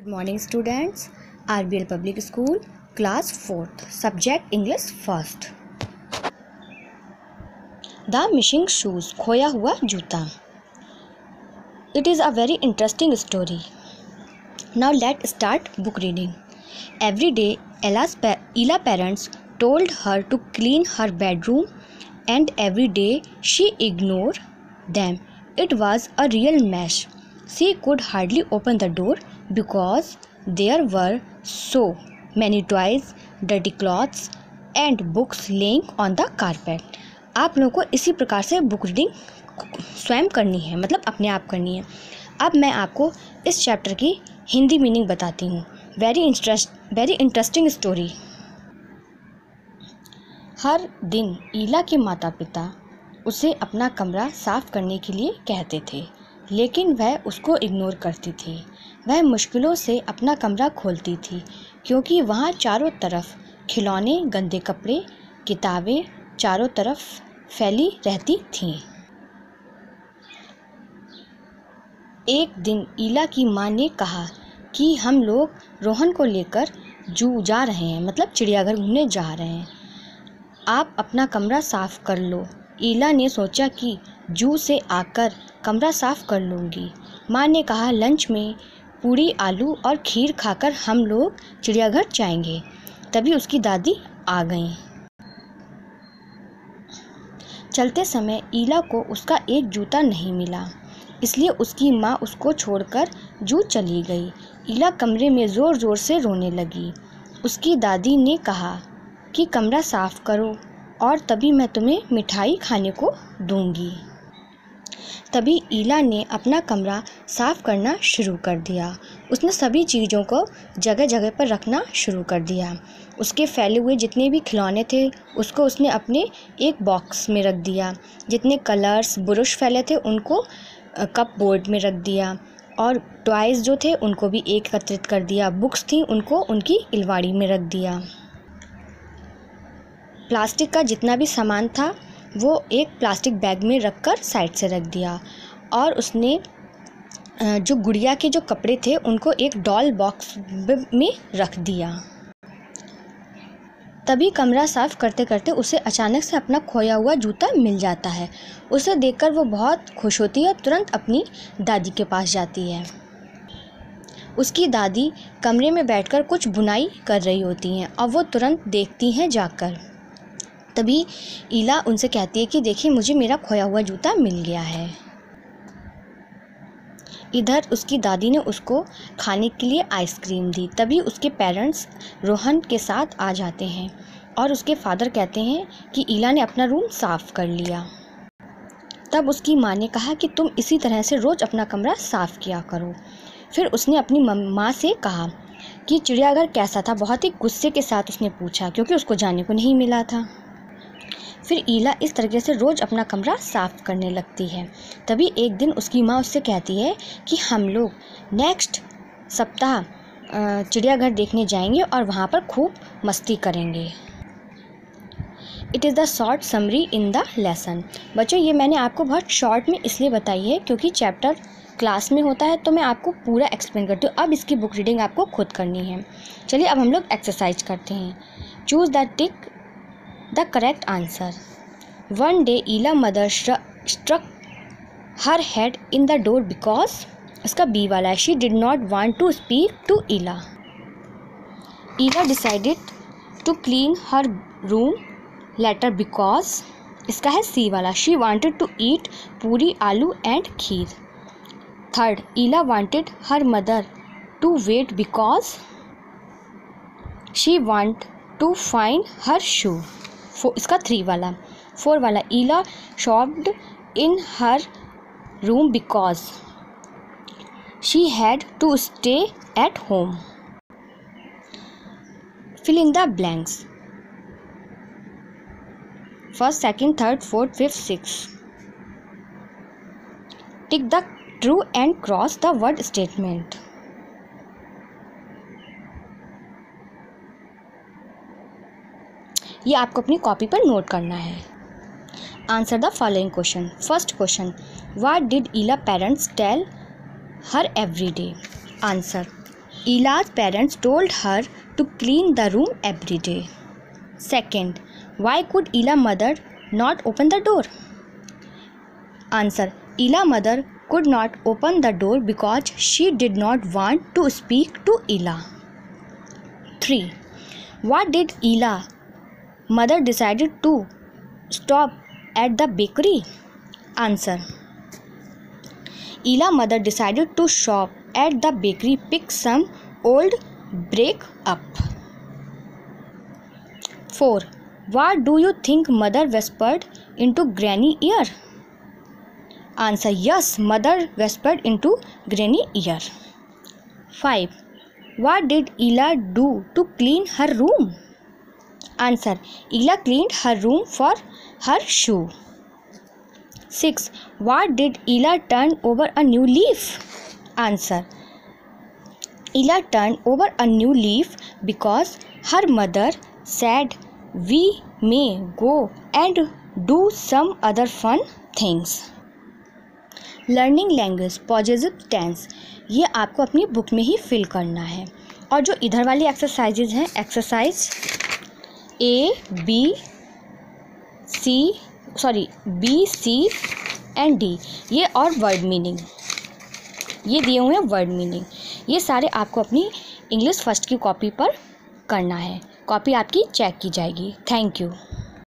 Good morning students. RBL Public School Class 4th Subject English First. The Missing Shoes, खोया हुआ जूता. It is a very interesting story. Now let's start book reading. Every day Ella parents told her to clean her bedroom and every day she ignored them. It was a real mess. She could hardly open the door because there were so many toys, dirty clothes and books laying on the carpet. आप लोगों को इसी प्रकार से book reading स्वयं करनी है, मतलब अपने आप करनी है. अब मैं आपको इस चैप्टर की हिंदी मीनिंग बताती हूँ. Very interesting story. हर दिन ईला के माता पिता उसे अपना कमरा साफ करने के लिए कहते थे, लेकिन वह उसको इग्नोर करती थी. वह मुश्किलों से अपना कमरा खोलती थी क्योंकि वहाँ चारों तरफ खिलौने, गंदे कपड़े, किताबें चारों तरफ फैली रहती थीं. एक दिन ईला की माँ ने कहा कि हम लोग रोहन को लेकर जू जा रहे हैं, मतलब चिड़ियाघर घूमने जा रहे हैं. आप अपना कमरा साफ कर लो. ईला ने सोचा कि जू से आकर कमरा साफ कर लूँगी. माँ ने कहा लंच में पूड़ी, आलू और खीर खाकर हम लोग चिड़ियाघर जाएंगे. तभी उसकी दादी आ गईं. चलते समय ईला को उसका एक जूता नहीं मिला, इसलिए उसकी माँ उसको छोड़कर जू चली गई. ईला कमरे में ज़ोर ज़ोर से रोने लगी. उसकी दादी ने कहा कि कमरा साफ करो और तभी मैं तुम्हें मिठाई खाने को दूंगी. तभी ईला ने अपना कमरा साफ करना शुरू कर दिया. उसने सभी चीज़ों को जगह जगह पर रखना शुरू कर दिया. उसके फैले हुए जितने भी खिलौने थे उसको उसने अपने एक बॉक्स में रख दिया. जितने कलर्स, ब्रश फैले थे उनको कप बोर्ड में रख दिया और टॉयज़ जो थे उनको भी एकत्रित कर दिया. बुक्स थी उनको उनकी अलमारी में रख दिया. प्लास्टिक का जितना भी सामान था वो एक प्लास्टिक बैग में रखकर साइड से रख दिया और उसने जो गुड़िया के जो कपड़े थे उनको एक डॉल बॉक्स में रख दिया. तभी कमरा साफ करते करते उसे अचानक से अपना खोया हुआ जूता मिल जाता है. उसे देखकर वो बहुत खुश होती है और तुरंत अपनी दादी के पास जाती है. उसकी दादी कमरे में बैठकर कुछ बुनाई कर रही होती हैं और वो तुरंत देखती हैं जाकर. तभी ईला उनसे कहती है कि देखिए मुझे मेरा खोया हुआ जूता मिल गया है. इधर उसकी दादी ने उसको खाने के लिए आइसक्रीम दी. तभी उसके पेरेंट्स रोहन के साथ आ जाते हैं और उसके फादर कहते हैं कि ईला ने अपना रूम साफ़ कर लिया. तब उसकी माँ ने कहा कि तुम इसी तरह से रोज़ अपना कमरा साफ़ किया करो. फिर उसने अपनी माँ से कहा कि चिड़ियाघर कैसा था. बहुत ही गुस्से के साथ उसने पूछा क्योंकि उसको जाने को नहीं मिला था. फिर ईला इस तरीके से रोज़ अपना कमरा साफ़ करने लगती है. तभी एक दिन उसकी माँ उससे कहती है कि हम लोग नेक्स्ट सप्ताह चिड़ियाघर देखने जाएंगे और वहाँ पर खूब मस्ती करेंगे. It is the short summary in the lesson. बच्चों ये मैंने आपको बहुत शॉर्ट में इसलिए बताई है क्योंकि चैप्टर क्लास में होता है तो मैं आपको पूरा एक्सप्लेन करती हूँ. अब इसकी बुक रीडिंग आपको खुद करनी है. चलिए अब हम लोग एक्सरसाइज करते हैं. Choose the tick the correct answer. One day Ela mother struck her head in the door because इसका B वाला है. She did not want to speak to Ela. Ela decided to clean her room later because इसका है C वाला. She wanted to eat पूरी, आलू and kheer. Third, Ela wanted her mother to wait because she want to find her shoe. इसका 3 वाला. 4 वाला ईला shopped in her room because she had to stay at home. Fill in the blanks. First, second, third, fourth, fifth, sixth. Tick the true and cross the word statement. ये आपको अपनी copy पर note करना है. Answer the following question. First question, what did Ila parents tell her every day. Answer, Ila's parents told her to clean the room every day. Second, why could Ila's mother not open the door? Answer. Ila's mother could not open the door because she did not want to speak to Ila. 3. What did Ila's mother decided to stop at the bakery? Answer. Ila's mother decided to shop at the bakery, pick some old break up. 4. What do you think mother whispered into Granny's ear? Answer. Yes, mother whispered into Granny's ear. 5. What did Ila do to clean her room? Answer. Ila cleaned her room for her shoe. 6. What did Ila turn over a new leaf? Answer. Ila turned over a new leaf because her mother said we may go and do some other fun things. Learning language positive tense, ये आपको अपनी book में ही fill करना है। और जो इधर वाली एक्सरसाइजेज हैं, exercise B C and D, ये और वर्ड मीनिंग, ये दिए हुए हैं वर्ड मीनिंग, ये सारे आपको अपनी इंग्लिश फर्स्ट की कॉपी पर करना है। कॉपी आपकी चेक की जाएगी। Thank you.